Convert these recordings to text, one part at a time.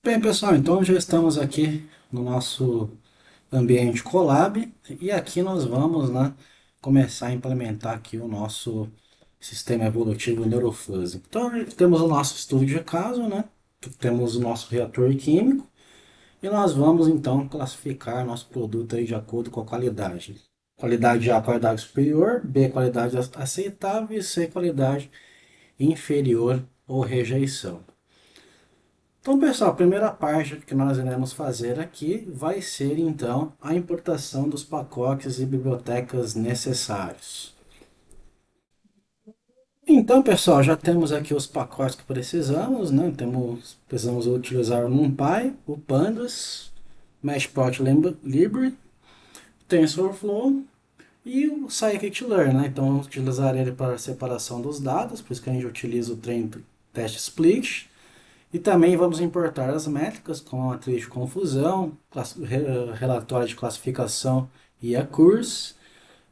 Bem, pessoal, então já estamos aqui no nosso ambiente Colab e aqui nós vamos, né, começar a implementar aqui o nosso sistema evolutivo Neurofuzzy. Então, temos o nosso estudo de caso, né, temos o nosso reator químico e nós vamos então classificar nosso produto aí de acordo com a qualidade. Qualidade A, qualidade superior, B, qualidade aceitável e C, qualidade inferior ou rejeição. Então, pessoal, a primeira parte que nós iremos fazer aqui vai ser então a importação dos pacotes e bibliotecas necessários. Então, pessoal, já temos aqui os pacotes que precisamos, né? Precisamos utilizar o NumPy, o Pandas, Matplotlib, TensorFlow e o Scikit-learn, né? Então, vamos utilizar ele para separação dos dados, por isso que a gente utiliza o Train Test Split. E também vamos importar as métricas, como a matriz de confusão, relatório de classificação e a curse.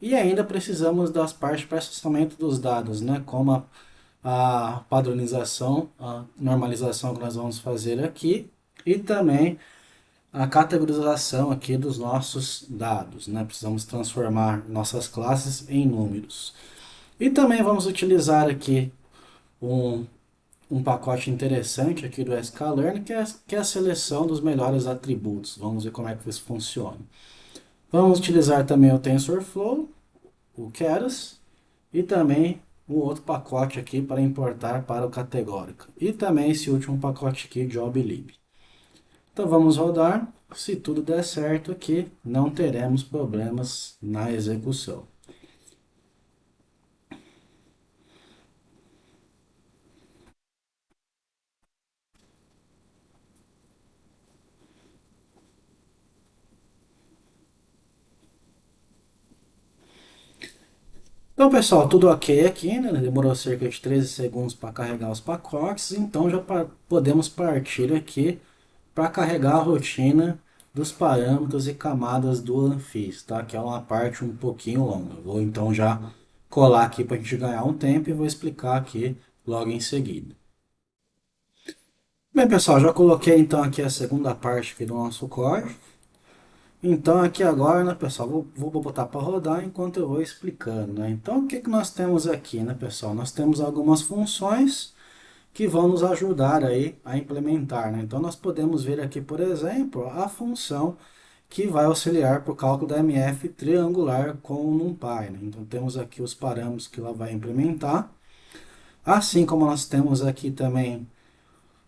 E ainda precisamos das partes de processamento dos dados, né? Como a padronização, a normalização que nós vamos fazer aqui e também a categorização aqui dos nossos dados, né? Precisamos transformar nossas classes em números. E também vamos utilizar aqui um um pacote interessante aqui do sklearn, que é a seleção dos melhores atributos. Vamos ver como é que isso funciona. Vamos utilizar também o TensorFlow, o Keras, e também o outro pacote aqui para importar para o categórico. E também esse último pacote aqui, JobLib. Então vamos rodar. Se tudo der certo aqui, não teremos problemas na execução. Então, pessoal, tudo ok aqui, né? Demorou cerca de 13 segundos para carregar os pacotes, então já podemos partir aqui para carregar a rotina dos parâmetros e camadas do Anfis, tá? Que é uma parte um pouquinho longa. Vou então já colar aqui para a gente ganhar um tempo e vou explicar aqui logo em seguida. Bem, pessoal, já coloquei então aqui a segunda parte aqui do nosso código. Então aqui agora, né, pessoal, vou botar para rodar enquanto eu vou explicando, né? Então o que que nós temos aqui, né, pessoal? Nós temos algumas funções que vão nos ajudar aí a implementar, né? Então nós podemos ver aqui, por exemplo, a função que vai auxiliar para o cálculo da MF triangular com o NumPy, né? Então temos aqui os parâmetros que ela vai implementar, assim como nós temos aqui também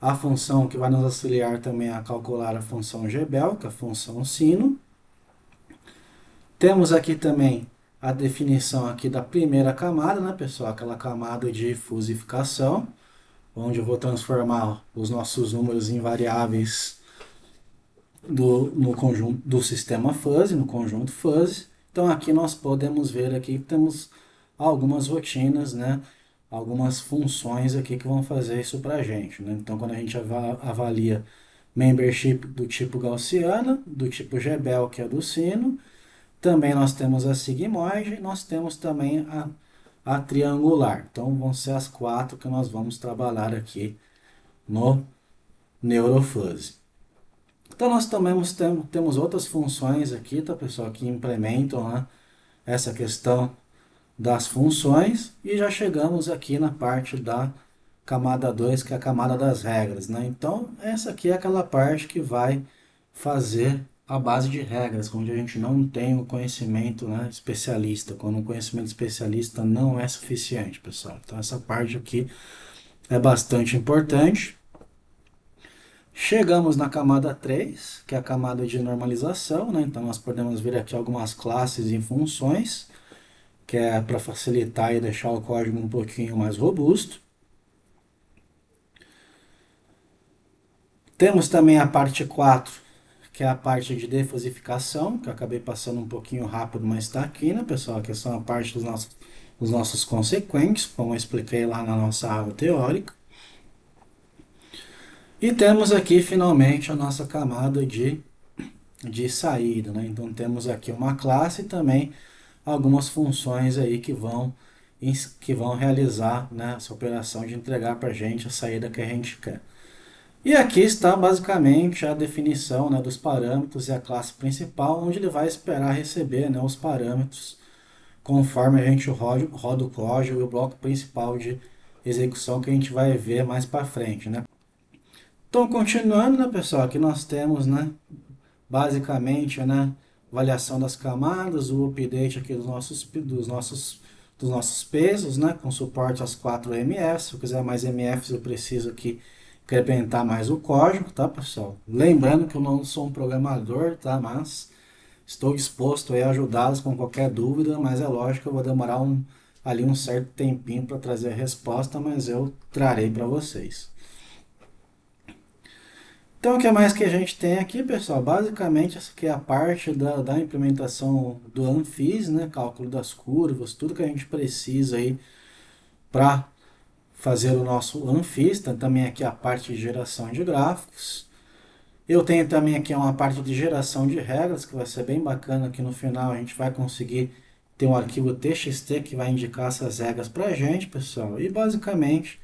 a função que vai nos auxiliar também a calcular a função Gebel, que é a função sino. Temos aqui também a definição aqui da primeira camada, né, pessoal? Aquela camada de fusificação, onde eu vou transformar os nossos números em variáveis no conjunto do sistema fuzzy, no conjunto fuzzy. Então aqui nós podemos ver aqui que temos algumas rotinas, né? Algumas funções aqui que vão fazer isso para a gente, né? Então quando a gente avalia membership do tipo gaussiana, do tipo Gebel, que é do sino, também nós temos a sigmoide, nós temos também a triangular. Então vão ser as quatro que nós vamos trabalhar aqui no Neurofuzzy. Então nós também temos outras funções aqui, tá, pessoal, que implementam, né, essa questão das funções e já chegamos aqui na parte da camada 2, que é a camada das regras, né? Então essa aqui é aquela parte que vai fazer a base de regras, onde a gente não tem o conhecimento, né, especialista, quando o conhecimento especialista não é suficiente, pessoal. Então essa parte aqui é bastante importante. Chegamos na camada 3, que é a camada de normalização, né? Então nós podemos ver aqui algumas classes e funções, que é para facilitar e deixar o código um pouquinho mais robusto. Temos também a parte 4, que é a parte de defusificação, que eu acabei passando um pouquinho rápido, mas está aqui, né, pessoal? Que são a parte dos nossos consequentes, como eu expliquei lá na nossa aula teórica. E temos aqui, finalmente, a nossa camada de saída, né? Então temos aqui uma classe e também algumas funções aí que vão realizar, né, essa operação de entregar para a gente a saída que a gente quer. E aqui está basicamente a definição, né, dos parâmetros e a classe principal, onde ele vai esperar receber, né, os parâmetros conforme a gente roda o código e o bloco principal de execução que a gente vai ver mais para frente, né? Então, continuando, né, pessoal, aqui nós temos, né, basicamente, né, avaliação das camadas, o update aqui dos nossos pesos, né, com suporte às 4 MFs. Se eu quiser mais MFs, eu preciso aqui incrementar mais o código, tá, pessoal? Lembrando que eu não sou um programador, tá, mas estou disposto a ajudá-los com qualquer dúvida, mas é lógico que eu vou demorar ali um certo tempinho para trazer a resposta, mas eu trarei para vocês. Então, o que mais que a gente tem aqui, pessoal? Basicamente, essa aqui é a parte da implementação do Anfis, né? Cálculo das curvas, tudo que a gente precisa aí para fazer o nosso Anfis. Tem também aqui a parte de geração de gráficos. Eu tenho também aqui uma parte de geração de regras, que vai ser bem bacana, que no final a gente vai conseguir ter um arquivo TXT que vai indicar essas regras para a gente, pessoal. E basicamente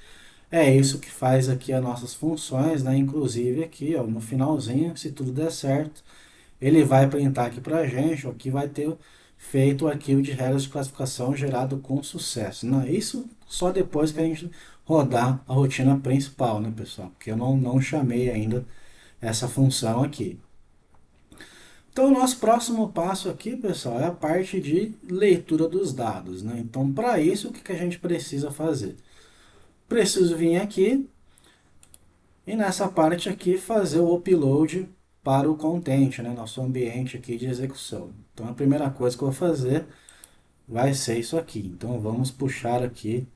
é isso que faz aqui as nossas funções, né? Inclusive aqui, ó, no finalzinho, se tudo der certo, ele vai printar aqui para a gente, ó, que vai ter feito o arquivo de regras de classificação gerado com sucesso. Não, isso só depois que a gente rodar a rotina principal, né, pessoal? Porque eu não chamei ainda essa função aqui. Então, o nosso próximo passo aqui, pessoal, é a parte de leitura dos dados, né? Então, para isso, o que que a gente precisa fazer? Preciso vir aqui e nessa parte aqui fazer o upload para o content, né? Nosso ambiente aqui de execução. Então, a primeira coisa que eu vou fazer vai ser isso aqui. Então, vamos puxar aqui.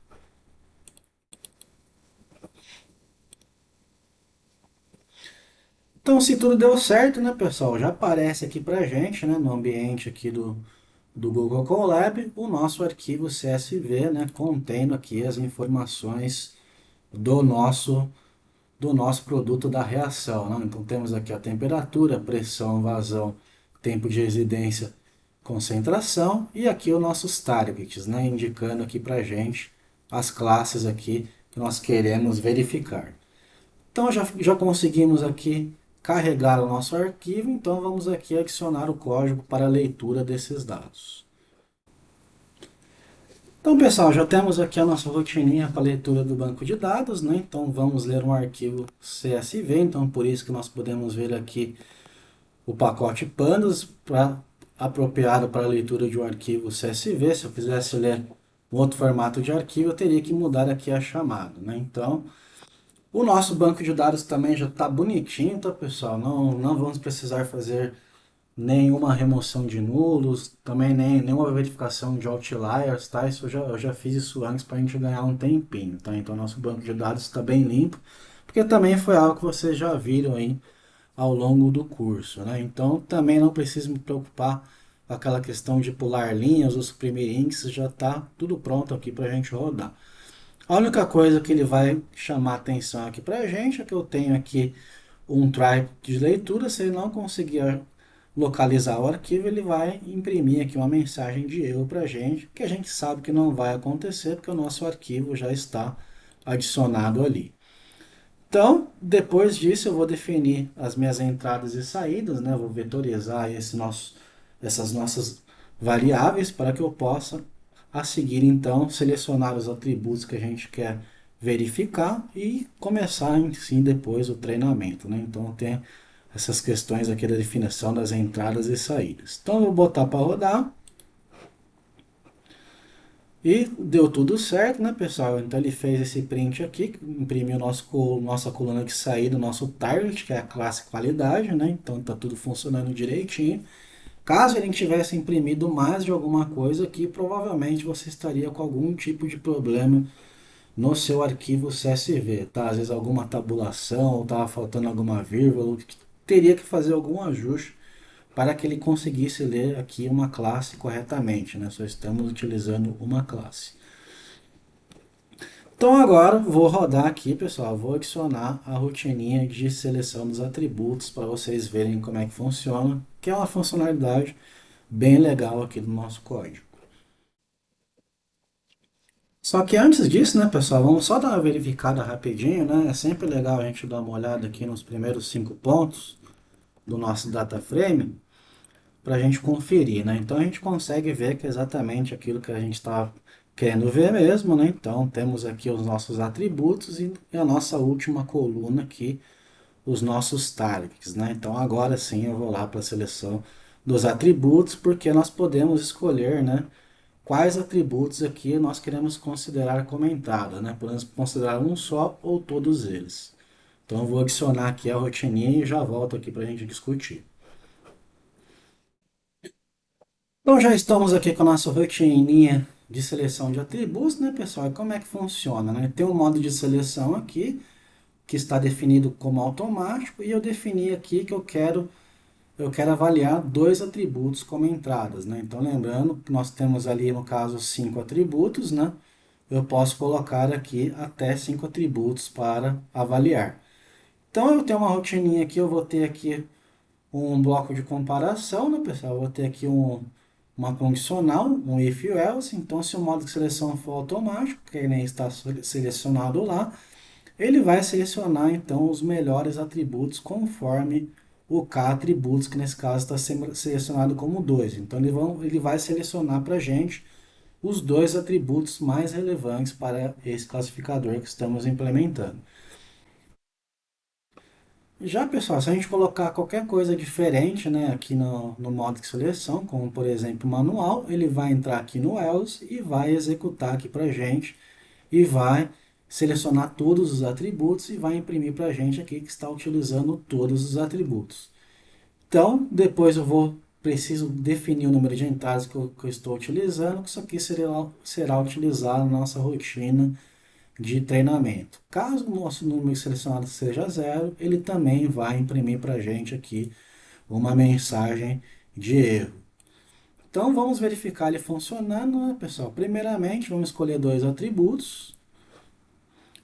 Então, se tudo deu certo, né, pessoal? Já aparece aqui pra gente, né, no ambiente aqui do Google Colab, o nosso arquivo CSV, né, contendo aqui as informações do nosso do nosso produto da reação, né? Então temos aqui a temperatura, pressão, vazão, tempo de residência, concentração e aqui os nossos targets, né, indicando aqui para gente as classes aqui que nós queremos verificar. Então já conseguimos aqui carregar o nosso arquivo, então vamos aqui adicionar o código para a leitura desses dados. Então, pessoal, já temos aqui a nossa rotininha para leitura do banco de dados, né? Então, vamos ler um arquivo CSV, então por isso que nós podemos ver aqui o pacote pandas apropriado para a leitura de um arquivo CSV. Se eu quisesse ler um outro formato de arquivo, eu teria que mudar aqui a chamada, né? Então, o nosso banco de dados também já está bonitinho, tá, pessoal? Não vamos precisar fazer nenhuma remoção de nulos, também nenhuma verificação de outliers, tá? Isso eu já fiz isso antes para a gente ganhar um tempinho, tá? Então nosso banco de dados está bem limpo, porque também foi algo que vocês já viram aí ao longo do curso, né? Então também não preciso me preocupar com aquela questão de pular linhas ou suprimir índices, já está tudo pronto aqui para a gente rodar. A única coisa que ele vai chamar atenção aqui para a gente é que eu tenho aqui um try de leitura. Se ele não conseguir localizar o arquivo, ele vai imprimir aqui uma mensagem de erro para a gente, que a gente sabe que não vai acontecer, porque o nosso arquivo já está adicionado ali. Então, depois disso, eu vou definir as minhas entradas e saídas, né? Vou vetorizar essas nossas variáveis para que eu possa, a seguir, então, selecionar os atributos que a gente quer verificar e começar, em si, depois o treinamento, né? Então, tem essas questões aqui da definição das entradas e saídas. Então, eu vou botar para rodar. E deu tudo certo, né, pessoal? Então ele fez esse print aqui, imprimiu nossa coluna de saída, nosso target, que é a classe qualidade, né? Então tá tudo funcionando direitinho. Caso ele tivesse imprimido mais de alguma coisa aqui, provavelmente você estaria com algum tipo de problema no seu arquivo CSV, tá? Às vezes alguma tabulação, ou estava faltando alguma vírgula, teria que fazer algum ajuste para que ele conseguisse ler aqui uma classe corretamente, né? Só estamos utilizando uma classe. Então agora vou rodar aqui, pessoal, vou adicionar a rotininha de seleção dos atributos para vocês verem como é que funciona, que é uma funcionalidade bem legal aqui do nosso código. Só que antes disso, né, pessoal, vamos só dar uma verificada rapidinho, né? É sempre legal a gente dar uma olhada aqui nos primeiros 5 pontos do nosso data frame para a gente conferir, né? Então a gente consegue ver que é exatamente aquilo que a gente está querendo ver mesmo, né? Então temos aqui os nossos atributos e a nossa última coluna aqui, os nossos targets, né? Então agora sim eu vou lá para a seleção dos atributos, porque nós podemos escolher, né? Quais atributos aqui nós queremos considerar como entrada, né? Podemos considerar um só ou todos eles. Então eu vou adicionar aqui a rotininha e já volto aqui para a gente discutir. Então já estamos aqui com a nossa rotininha de seleção de atributos, né, pessoal? E como é que funciona, né? Tem um modo de seleção aqui que está definido como automático e eu defini aqui que eu quero avaliar dois atributos como entradas, né? Então lembrando que nós temos ali no caso 5 atributos, né? Eu posso colocar aqui até 5 atributos para avaliar. Então eu tenho uma rotininha aqui, eu vou ter aqui um bloco de comparação, né, pessoal? Eu vou ter aqui uma condicional, um if else. Então, se o modo de seleção for automático, que nem está selecionado lá, ele vai selecionar então os melhores atributos conforme o K atributos, que nesse caso está selecionado como 2. Então, ele vai selecionar para a gente os dois atributos mais relevantes para esse classificador que estamos implementando. Já, pessoal, se a gente colocar qualquer coisa diferente, né, aqui no modo de seleção, como por exemplo manual, ele vai entrar aqui no else e vai executar aqui para gente e vai selecionar todos os atributos e vai imprimir para a gente aqui que está utilizando todos os atributos. Então, depois preciso definir o número de entradas que eu estou utilizando, que isso aqui será utilizado na nossa rotina de treinamento. Caso o nosso número selecionado seja zero, ele também vai imprimir para a gente aqui uma mensagem de erro. Então vamos verificar ele funcionando, né, pessoal? Primeiramente, vamos escolher dois atributos.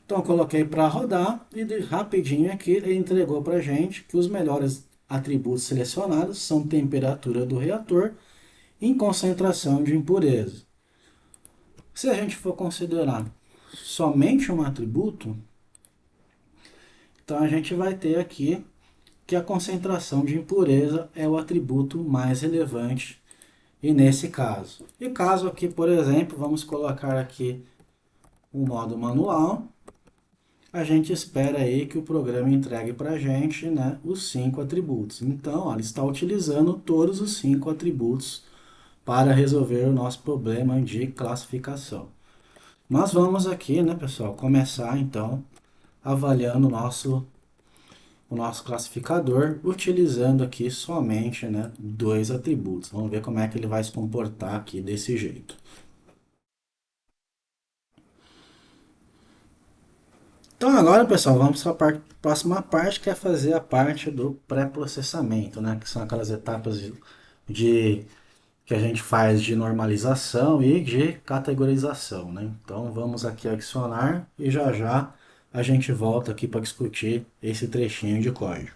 Então eu coloquei para rodar e rapidinho aqui ele entregou para a gente que os melhores atributos selecionados são temperatura do reator em concentração de impureza. Se a gente for considerar somente um atributo, então a gente vai ter aqui que a concentração de impureza é o atributo mais relevante e nesse caso. E caso aqui, por exemplo, vamos colocar aqui um modo manual, a gente espera aí que o programa entregue para a gente, né, os 5 atributos. Então, ó, ele está utilizando todos os 5 atributos para resolver o nosso problema de classificação. Mas vamos aqui, né, pessoal, começar então avaliando o nosso classificador, utilizando aqui somente, né, dois atributos. Vamos ver como é que ele vai se comportar aqui desse jeito. Então agora, pessoal, vamos para a próxima parte, que é fazer a parte do pré-processamento, né, que são aquelas etapas de que a gente faz de normalização e de categorização, né? Então vamos aqui adicionar e já já a gente volta aqui para discutir esse trechinho de código.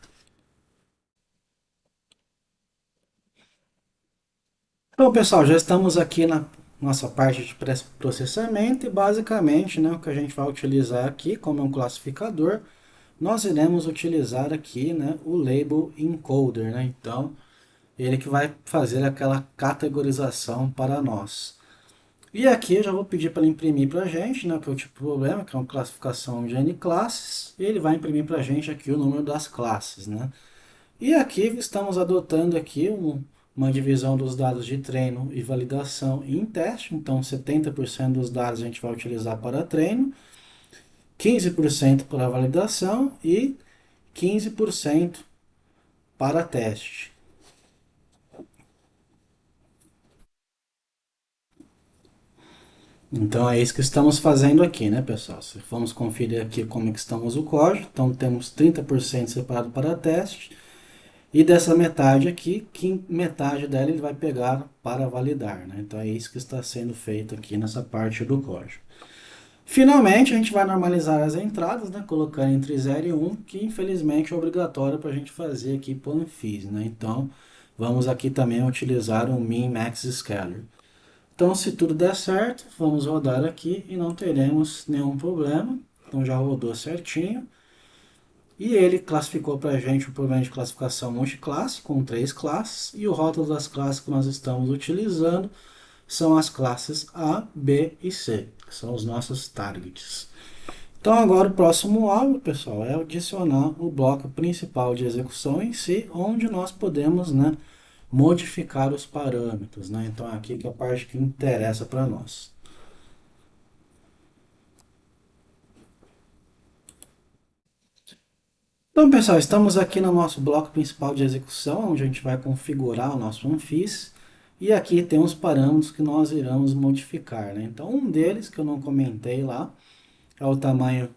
Bom, pessoal, já estamos aqui na nossa parte de processamento e basicamente, né, o que a gente vai utilizar aqui como um classificador, nós iremos utilizar aqui, né, o label encoder, né? Então, ele que vai fazer aquela categorização para nós. E aqui eu já vou pedir para ele imprimir para a gente, né, que é o tipo de problema, que é uma classificação de N classes, e ele vai imprimir para a gente aqui o número das classes, né? E aqui estamos adotando aqui uma divisão dos dados de treino e validação em teste. Então, 70% dos dados a gente vai utilizar para treino, 15% para validação e 15% para teste. Então é isso que estamos fazendo aqui, né, pessoal? Se vamos conferir aqui como é que estamos o código, então temos 30% separado para teste. E dessa metade aqui, que metade dela ele vai pegar para validar, né? Então é isso que está sendo feito aqui nessa parte do código. Finalmente, a gente vai normalizar as entradas, né? Colocando entre 0 e 1, que infelizmente é obrigatório para a gente fazer aqui por FIS, né? Então, vamos aqui também utilizar o min max scalar. Então, se tudo der certo, vamos rodar aqui e não teremos nenhum problema. Então, já rodou certinho. E ele classificou para a gente o problema de classificação multiclasse, com três classes, e o rótulo das classes que nós estamos utilizando são as classes A, B e C, que são os nossos targets. Então agora o próximo alvo, pessoal, é adicionar o bloco principal de execução em si, onde nós podemos, né, modificar os parâmetros, né? Então aqui que é a parte que interessa para nós. Então, pessoal, estamos aqui no nosso bloco principal de execução, onde a gente vai configurar o nosso Anfis. E aqui tem os parâmetros que nós iremos modificar, né? Então, um deles que eu não comentei lá é o tamanho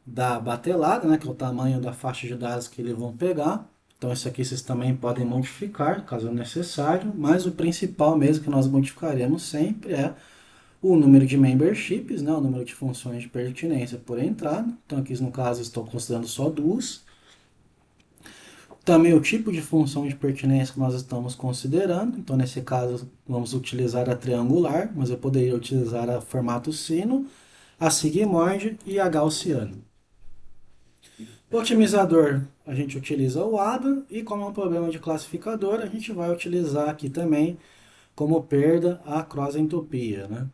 da batelada, né? Que é o tamanho da faixa de dados que eles vão pegar. Então, isso aqui vocês também podem modificar, caso necessário. Mas o principal mesmo que nós modificaremos sempre é o número de memberships, né? O número de funções de pertinência por entrada. Então, aqui no caso, estou considerando só duas. Também o tipo de função de pertinência que nós estamos considerando. Então, nesse caso, vamos utilizar a triangular, mas eu poderia utilizar a formato sino, a sigmoide e a gaussiana. O otimizador, a gente utiliza o ADA, e como é um problema de classificador, a gente vai utilizar aqui também como perda a cross-entropia, né?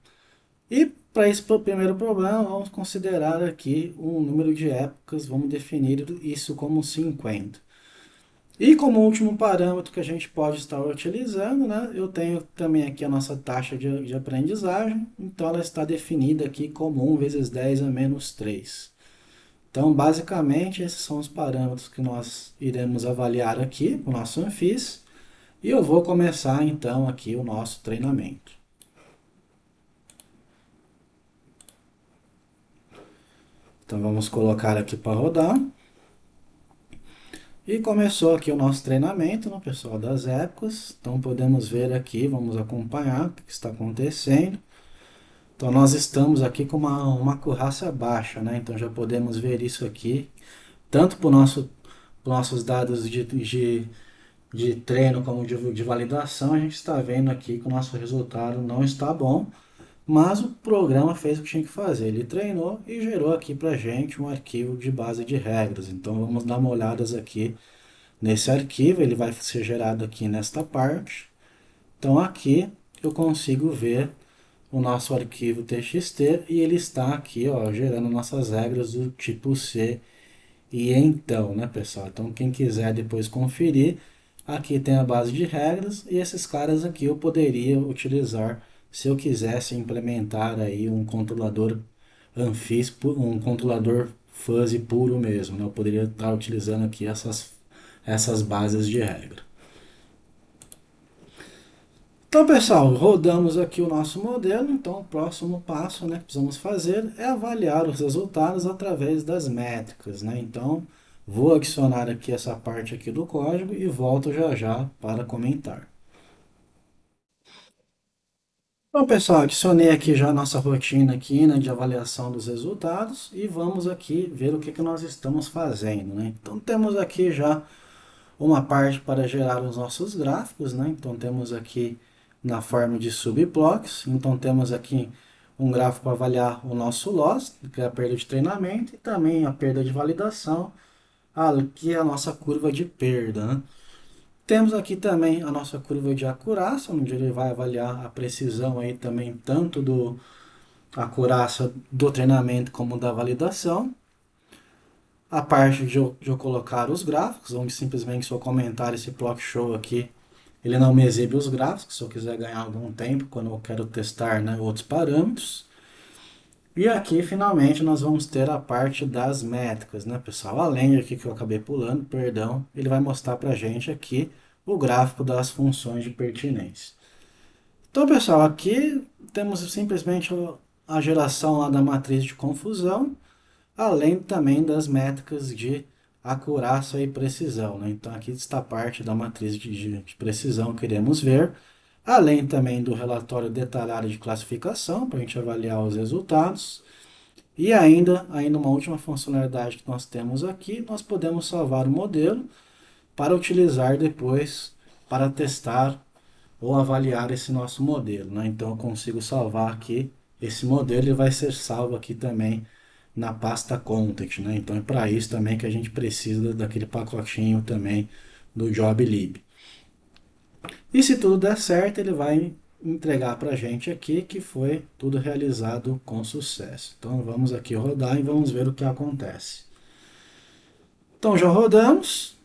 E para esse primeiro problema, vamos considerar aqui um número de épocas, vamos definir isso como 50. E como último parâmetro que a gente pode estar utilizando, né, eu tenho também aqui a nossa taxa de aprendizagem, então ela está definida aqui como 1 vezes 10 a menos 3. Então, basicamente, esses são os parâmetros que nós iremos avaliar aqui no nosso Anfis, e eu vou começar então aqui o nosso treinamento. Então, vamos colocar aqui para rodar. E começou aqui o nosso treinamento, no pessoal das épocas. Então podemos ver aqui, vamos acompanhar o que está acontecendo. Então nós estamos aqui com uma acurácia baixa, né? Então já podemos ver isso aqui, tanto para nossos dados de treino como de validação, a gente está vendo aqui que o nosso resultado não está bom, mas o programa fez o que tinha que fazer. Ele treinou e gerou aqui para a gente um arquivo de base de regras. Então vamos dar uma olhada aqui nesse arquivo, ele vai ser gerado aqui nesta parte. Então aqui eu consigo ver o nosso arquivo txt e ele está aqui, ó, gerando nossas regras do tipo C e então, né, pessoal? Então quem quiser depois conferir, aqui tem a base de regras e esses caras aqui eu poderia utilizar se eu quisesse implementar aí um controlador Anfis, um controlador fuzzy puro mesmo, né? Eu poderia estar utilizando aqui essas bases de regra. Então, pessoal, rodamos aqui o nosso modelo. Então, o próximo passo, né, que precisamos fazer é avaliar os resultados através das métricas, né? Então, vou adicionar aqui essa parte aqui do código e volto já já para comentar. Bom, pessoal, adicionei aqui já a nossa rotina aqui, né, de avaliação dos resultados e vamos aqui ver o que nós estamos fazendo, né? Então, temos aqui já uma parte para gerar os nossos gráficos, né? Então temos aqui na forma de subblocks, então temos aqui um gráfico para avaliar o nosso loss, que é a perda de treinamento, e também a perda de validação, que é a nossa curva de perda, né? Temos aqui também a nossa curva de acurácia, onde ele vai avaliar a precisão aí também tanto do acurácia do treinamento como da validação. A parte de eu colocar os gráficos, onde simplesmente se eu comentar esse block show aqui, ele não me exibe os gráficos, se eu quiser ganhar algum tempo, quando eu quero testar, né, outros parâmetros. E aqui, finalmente, nós vamos ter a parte das métricas, né, pessoal? Além aqui que eu acabei pulando, perdão, ele vai mostrar para a gente aqui o gráfico das funções de pertinência. Então, pessoal, aqui temos simplesmente a geração lá da matriz de confusão, além também das métricas de acurácia e precisão, né? Então aqui está a parte da matriz de precisão que queremos ver, além também do relatório detalhado de classificação, para a gente avaliar os resultados, e ainda uma última funcionalidade que nós temos aqui, nós podemos salvar o modelo para utilizar depois para testar ou avaliar esse nosso modelo, né? Então eu consigo salvar aqui esse modelo e vai ser salvo aqui também na pasta Content, né? Então é para isso também que a gente precisa daquele pacotinho também do JobLib. E se tudo der certo, ele vai entregar para a gente aqui que foi tudo realizado com sucesso. Então vamos aqui rodar e vamos ver o que acontece. Então já rodamos.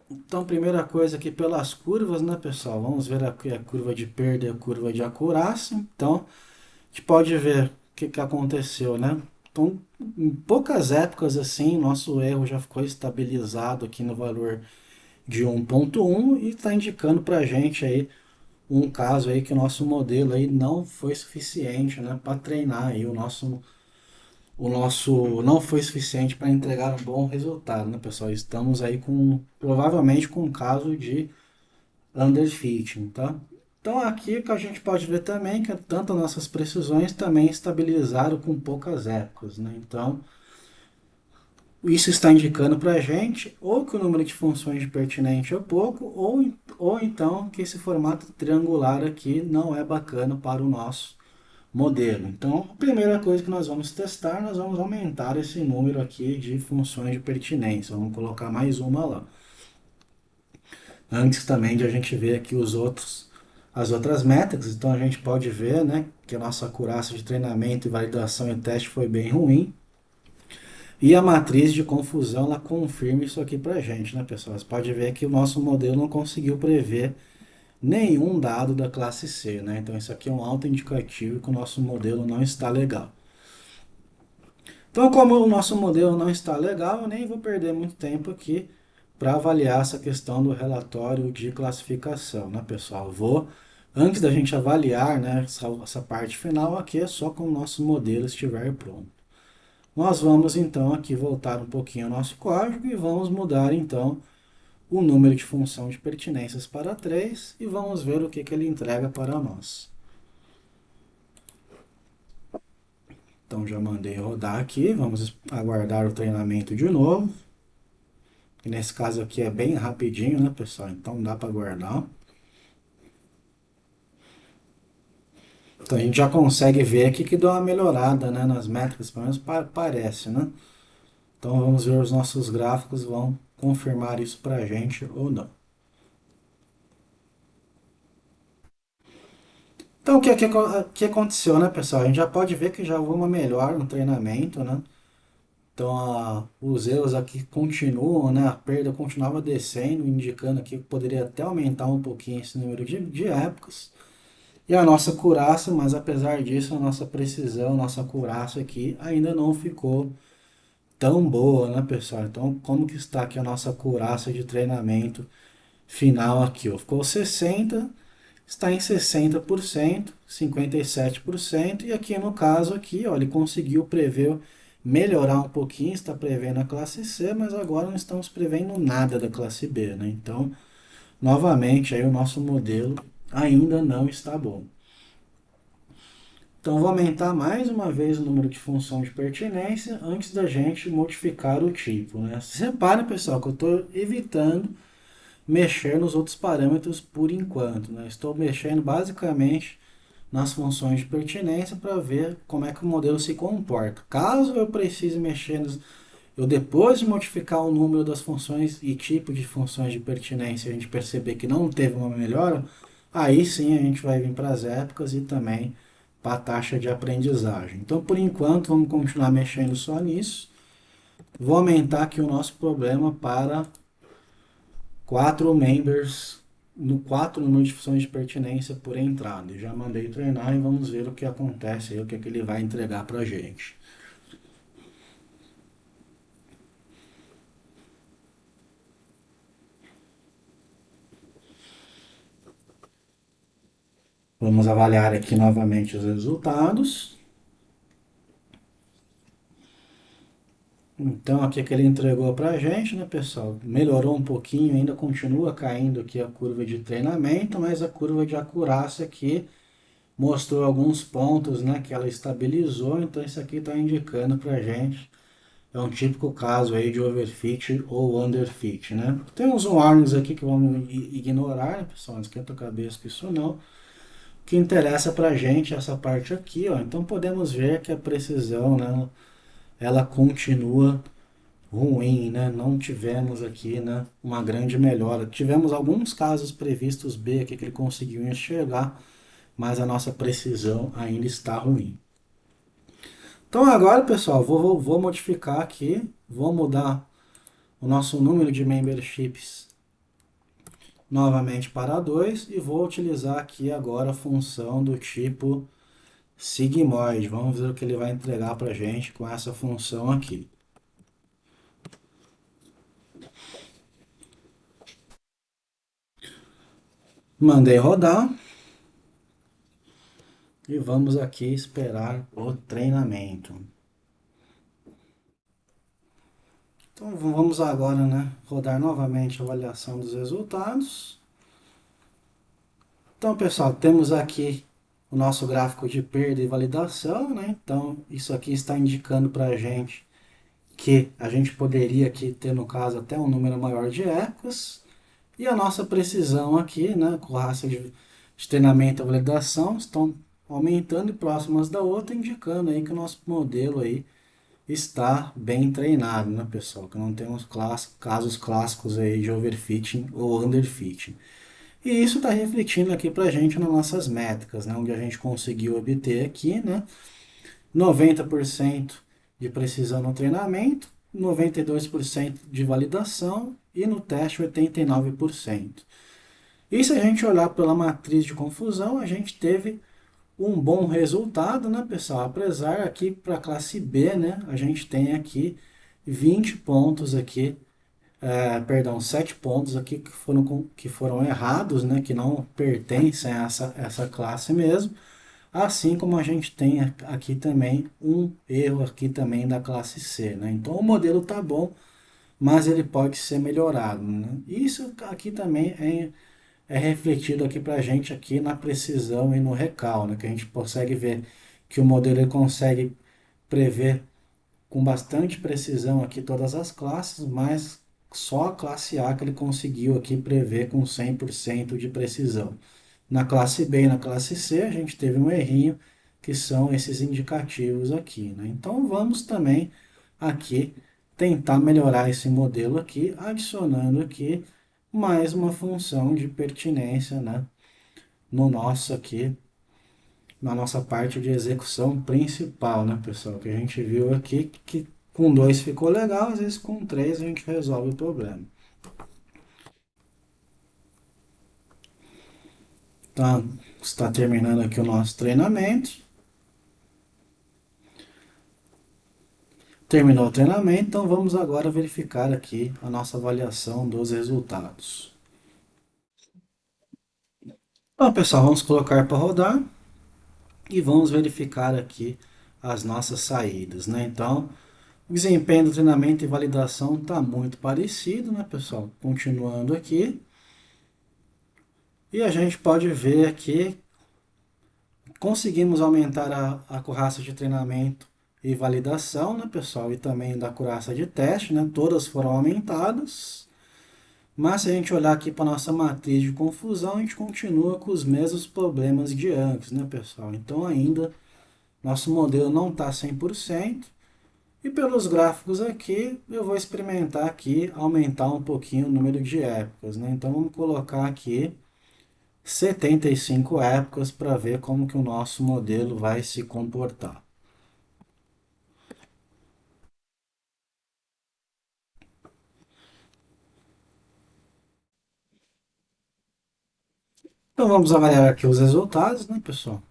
Então primeira coisa aqui pelas curvas, né, pessoal? Vamos ver aqui a curva de perda e a curva de acurácia. Então a gente pode ver o que aconteceu, né? Então, em poucas épocas assim, nosso erro já ficou estabilizado aqui no valor de 1.1 e está indicando para a gente aí um caso aí que o nosso modelo aí não foi suficiente, né, para treinar aí o nosso não foi suficiente para entregar um bom resultado, né, pessoal? Estamos aí com provavelmente com um caso de underfitting, tá? Então aqui que a gente pode ver também que tanto as nossas precisões também estabilizaram com poucas épocas, né? Então isso está indicando para a gente ou que o número de funções de pertinente é pouco ou então que esse formato triangular aqui não é bacana para o nosso modelo. Então, a primeira coisa que nós vamos testar, nós vamos aumentar esse número aqui de funções de pertinência. Vamos colocar mais uma lá. Antes também de a gente ver aqui as outras métricas, então a gente pode ver, né, que a nossa acurácia de treinamento e validação e teste foi bem ruim. E a matriz de confusão, ela confirma isso aqui pra gente, né, pessoal? Você pode ver que o nosso modelo não conseguiu prever nenhum dado da classe C, né? Então isso aqui é um autoindicativo que o nosso modelo não está legal. Então, como o nosso modelo não está legal, eu nem vou perder muito tempo aqui para avaliar essa questão do relatório de classificação, né, pessoal? Antes da gente avaliar, né, essa parte final aqui, é só quando o nosso modelo estiver pronto. Nós vamos então aqui voltar um pouquinho ao nosso código e vamos mudar então o número de função de pertinências para 3 e vamos ver o que, que ele entrega para nós. Então já mandei rodar aqui, vamos aguardar o treinamento de novo. E nesse caso aqui é bem rapidinho, né, pessoal? Então dá para guardar. Então a gente já consegue ver aqui que deu uma melhorada, né, nas métricas, pelo menos parece, né? Então vamos ver os nossos gráficos vão confirmar isso para a gente ou não. Então o que aconteceu, né, pessoal? A gente já pode ver que já houve uma melhora no treinamento, né? Então os erros aqui continuam, né? A perda continuava descendo, indicando aqui que poderia até aumentar um pouquinho esse número de épocas. E a nossa curaça, mas apesar disso, a nossa precisão, a nossa curaça aqui ainda não ficou tão boa, né, pessoal? Então, como que está aqui a nossa curaça de treinamento final aqui? Ó? Ficou 60, está em 60%, 57%, e aqui no caso aqui, ó, ele conseguiu prever melhorar um pouquinho, está prevendo a classe C, mas agora não estamos prevendo nada da classe B, né? Então, novamente, aí o nosso modelo ainda não está bom. Então, vou aumentar mais uma vez o número de função de pertinência antes da gente modificar o tipo, né? Repare, pessoal, que eu estou evitando mexer nos outros parâmetros por enquanto, né? Estou mexendo basicamente nas funções de pertinência para ver como é que o modelo se comporta. Caso eu precise mexer eu depois de modificar o número das funções e tipo de funções de pertinência, a gente perceber que não teve uma melhora, aí sim a gente vai vir para as épocas e também para a taxa de aprendizagem. Então, por enquanto, vamos continuar mexendo só nisso. Vou aumentar aqui o nosso problema para 4 members, no 4 número de funções de pertinência por entrada. Já mandei treinar e vamos ver o que acontece aí, o que, é que ele vai entregar para a gente. Vamos avaliar aqui novamente os resultados. Então, aqui que ele entregou para a gente, né, pessoal? Melhorou um pouquinho, ainda continua caindo aqui a curva de treinamento, mas a curva de acurácia aqui mostrou alguns pontos, né, que ela estabilizou. Então, isso aqui está indicando para a gente é um típico caso aí de overfit ou underfit, né? Tem uns warnings aqui que vamos ignorar, né, pessoal? Não esquenta a cabeça com isso não. O que interessa pra gente é essa parte aqui, ó. Então podemos ver que a precisão, né, ela continua ruim, né? Não tivemos aqui, né, uma grande melhora. Tivemos alguns casos previstos B aqui que ele conseguiu enxergar, mas a nossa precisão ainda está ruim. Então agora, pessoal, vou modificar aqui, vou mudar o nosso número de memberships novamente para 2 e vou utilizar aqui agora a função do tipo sigmoid. Vamos ver o que ele vai entregar para a gente com essa função aqui. Mandei rodar e vamos aqui esperar o treinamento. Então vamos agora, né, rodar novamente a avaliação dos resultados. Então, pessoal, temos aqui o nosso gráfico de perda e validação, né? Então, isso aqui está indicando para a gente que a gente poderia aqui ter, no caso, até um número maior de épocas. E a nossa precisão aqui, né, com raça de treinamento e validação, estão aumentando e próximas da outra, indicando aí que o nosso modelo aí está bem treinado, né, pessoal? Que não temos casos clássicos aí de overfitting ou underfitting. E isso está refletindo aqui para a gente nas nossas métricas, né, onde a gente conseguiu obter aqui, né, 90% de precisão no treinamento, 92% de validação e no teste 89%. E se a gente olhar pela matriz de confusão, a gente teve um bom resultado, né, pessoal? Apesar aqui para a classe B, né, a gente tem aqui 20 pontos aqui, perdão, 7 pontos aqui que foram errados, né, que não pertencem a essa classe mesmo. Assim como a gente tem aqui também um erro aqui também da classe C, né? Então o modelo tá bom, mas ele pode ser melhorado, né? Isso aqui também é refletido aqui para a gente aqui na precisão e no recal, né? Que a gente consegue ver que o modelo ele consegue prever com bastante precisão aqui todas as classes, mas só a classe A que ele conseguiu aqui prever com 100% de precisão. Na classe B e na classe C a gente teve um errinho, que são esses indicativos aqui, né? Então vamos também aqui tentar melhorar esse modelo aqui, adicionando aqui mais uma função de pertinência, né? No nosso aqui, na nossa parte de execução principal, né, pessoal? Que a gente viu aqui que com 2 ficou legal, às vezes com 3 a gente resolve o problema. Tá, está terminando aqui o nosso treinamento. Terminou o treinamento, então vamos agora verificar aqui a nossa avaliação dos resultados. Bom, pessoal, vamos colocar para rodar e vamos verificar aqui as nossas saídas, né? Então, o desempenho do treinamento e validação está muito parecido, né, pessoal? Continuando aqui. E a gente pode ver aqui, conseguimos aumentar a acurácia de treinamento e validação, né, pessoal? E também da acurácia de teste, né? Todas foram aumentadas. Mas se a gente olhar aqui para a nossa matriz de confusão, a gente continua com os mesmos problemas de antes, né, pessoal? Então ainda nosso modelo não está 100%. E pelos gráficos aqui, eu vou experimentar aqui aumentar um pouquinho o número de épocas, né? Então vamos colocar aqui 75 épocas para ver como que o nosso modelo vai se comportar. Então vamos avaliar aqui os resultados, né, pessoal?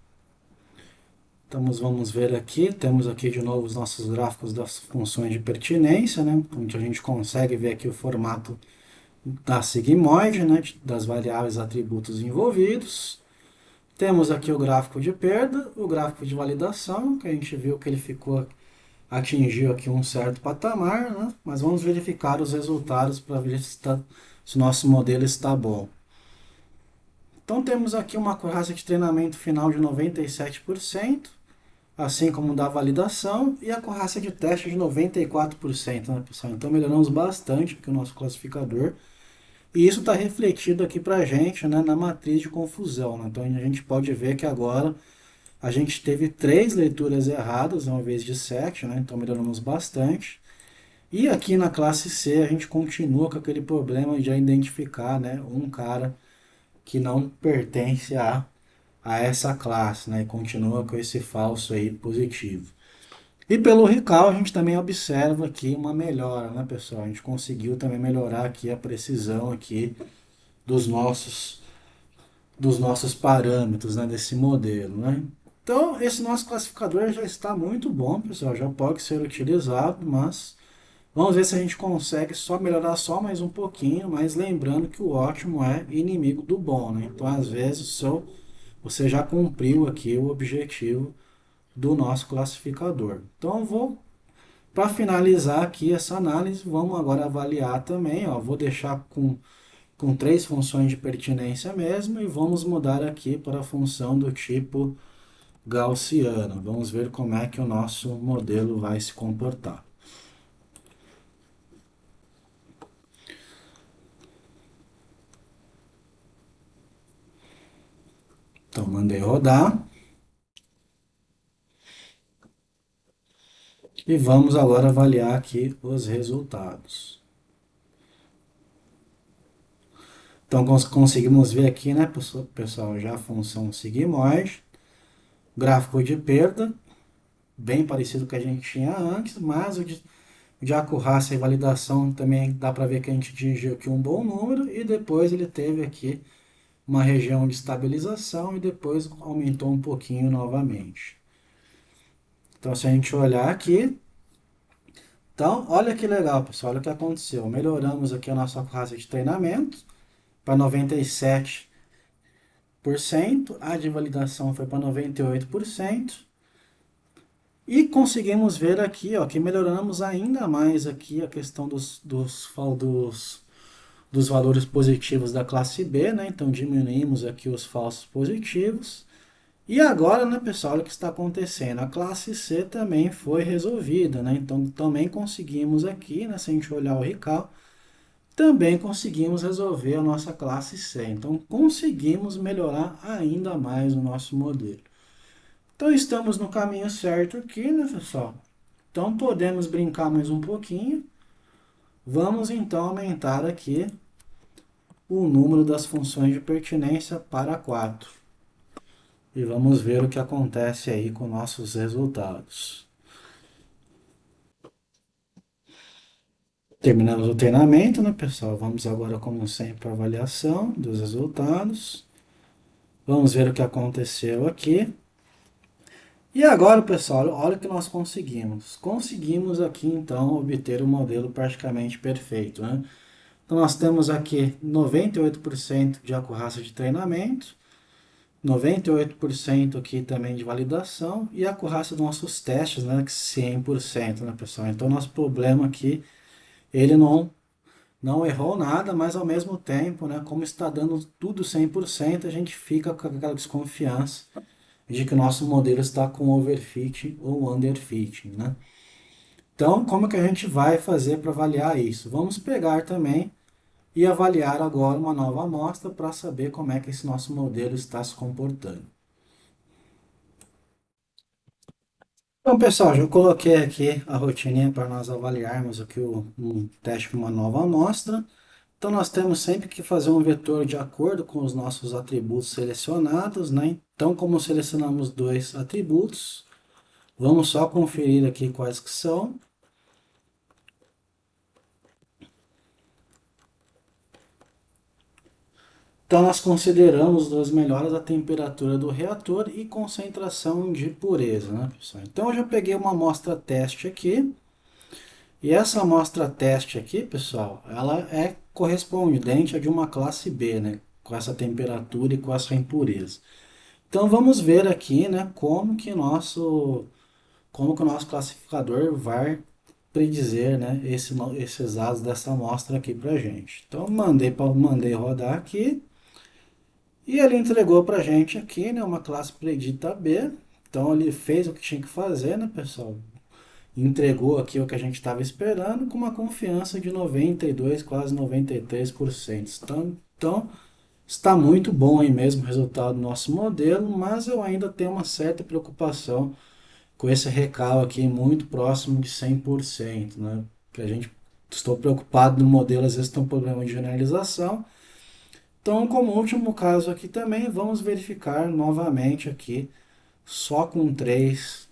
Então vamos ver aqui, temos aqui de novo os nossos gráficos das funções de pertinência, né, onde a gente consegue ver aqui o formato da sigmoide, né, das variáveis atributos envolvidos. Temos aqui o gráfico de perda, o gráfico de validação, que a gente viu que ele atingiu aqui um certo patamar, né, mas vamos verificar os resultados para ver se o nosso modelo está bom. Então temos aqui uma acurácia de treinamento final de 97%, assim como da validação, e a acurácia de teste de 94%, né, pessoal? Então melhoramos bastante aqui o nosso classificador. E isso está refletido aqui para a gente, né, na matriz de confusão, né? Então a gente pode ver que agora a gente teve três leituras erradas ao invés de sete, né? Então melhoramos bastante. E aqui na classe C a gente continua com aquele problema de identificar, né, um cara que não pertence a essa classe, né? E continua com esse falso aí positivo. E pelo recall a gente também observa aqui uma melhora, né, pessoal? A gente conseguiu também melhorar aqui a precisão aqui dos nossos parâmetros, né, desse modelo, né? Então, esse nosso classificador já está muito bom, pessoal, já pode ser utilizado, mas vamos ver se a gente consegue só melhorar só mais um pouquinho, mas lembrando que o ótimo é inimigo do bom, né? Então, às vezes, você já cumpriu aqui o objetivo do nosso classificador. Então, para finalizar aqui essa análise, vamos agora avaliar também, ó, vou deixar com três funções de pertinência mesmo e vamos mudar aqui para a função do tipo gaussiano. Vamos ver como é que o nosso modelo vai se comportar. Então, mandei rodar e vamos agora avaliar aqui os resultados. Então, conseguimos ver aqui, né, pessoal, já a função sigmoide, gráfico de perda, bem parecido com o que a gente tinha antes, mas o de acurácia e validação também dá para ver que a gente atingiu aqui um bom número e depois ele teve aqui uma região de estabilização e depois aumentou um pouquinho novamente. Então, se a gente olhar aqui, então, olha que legal, pessoal, olha o que aconteceu. Melhoramos aqui a nossa classe de treinamento para 97%, a de validação foi para 98%, e conseguimos ver aqui, ó, que melhoramos ainda mais aqui a questão dos valores positivos da classe B, né? Então diminuímos aqui os falsos positivos. E agora, né, pessoal, olha o que está acontecendo. A classe C também foi resolvida, né? Então também conseguimos aqui, né, se a gente olhar o recall, também conseguimos resolver a nossa classe C. Então conseguimos melhorar ainda mais o nosso modelo. Então estamos no caminho certo aqui, né, pessoal? Então podemos brincar mais um pouquinho. Vamos então aumentar aqui o número das funções de pertinência para 4. E vamos ver o que acontece aí com nossos resultados. Terminamos o treinamento, né, pessoal? Vamos agora, como sempre, para a avaliação dos resultados. Vamos ver o que aconteceu aqui. E agora, pessoal, olha o que nós conseguimos. Conseguimos aqui, então, obter um modelo praticamente perfeito, né? Então, nós temos aqui 98% de acurácia de treinamento, 98% aqui também de validação e a acurácia dos nossos testes, né, que 100%, né, pessoal? Então, nosso problema aqui, ele não errou nada, mas ao mesmo tempo, né, como está dando tudo 100%, a gente fica com aquela desconfiança de que o nosso modelo está com overfit ou underfitting, né? Então, como que a gente vai fazer para avaliar isso? Vamos pegar também e avaliar agora uma nova amostra para saber como é que esse nosso modelo está se comportando. Então, pessoal, já coloquei aqui a rotininha para nós avaliarmos aqui um teste com uma nova amostra. Então, nós temos sempre que fazer um vetor de acordo com os nossos atributos selecionados, né? Então, como selecionamos dois atributos, vamos só conferir aqui quais que são. Então, nós consideramos das melhoras a temperatura do reator e concentração de pureza, né, pessoal? Então, eu já peguei uma amostra teste aqui. E essa amostra teste aqui, pessoal, ela é correspondente a de uma classe B, né? Com essa temperatura e com essa impureza. Então, vamos ver aqui, né, como que o nosso classificador vai predizer, né, esses dados dessa amostra aqui para gente. Então, mandei rodar aqui. E ele entregou para a gente aqui, né, uma classe predita B. Então ele fez o que tinha que fazer, né, pessoal? Entregou aqui o que a gente estava esperando com uma confiança de 92, quase 93%. Então está muito bom aí mesmo o resultado do nosso modelo, mas eu ainda tenho uma certa preocupação com esse recal aqui muito próximo de 100%, né? Que a gente estou preocupado no modelo, às vezes tem um problema de generalização. Então, como último caso aqui também, vamos verificar novamente aqui, só com três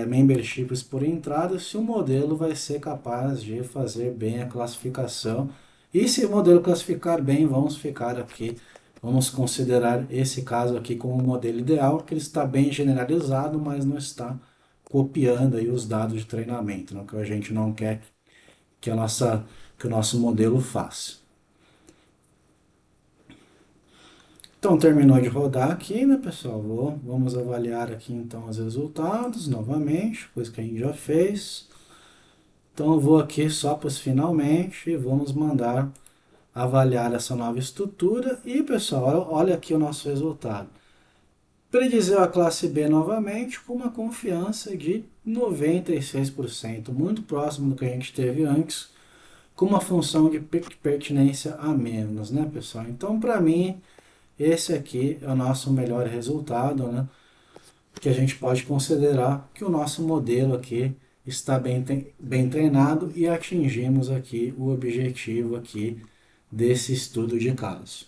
memberships por entrada, se o modelo vai ser capaz de fazer bem a classificação. E se o modelo classificar bem, vamos ficar aqui, vamos considerar esse caso aqui como o modelo ideal, que ele está bem generalizado, mas não está copiando aí os dados de treinamento, né, que a gente não quer que, que o nosso modelo faça. Então terminou de rodar aqui, né, pessoal? Vamos avaliar aqui então os resultados novamente, coisa que a gente já fez. Então eu vou aqui só para os finalmente e vamos mandar avaliar essa nova estrutura. E pessoal, olha aqui o nosso resultado. Predizer a classe B novamente com uma confiança de 96%, muito próximo do que a gente teve antes, com uma função de pertinência a menos, né, pessoal? Então, para mim, esse aqui é o nosso melhor resultado, né? Que a gente pode considerar que o nosso modelo aqui está bem treinado e atingimos aqui o objetivo aqui desse estudo de caso.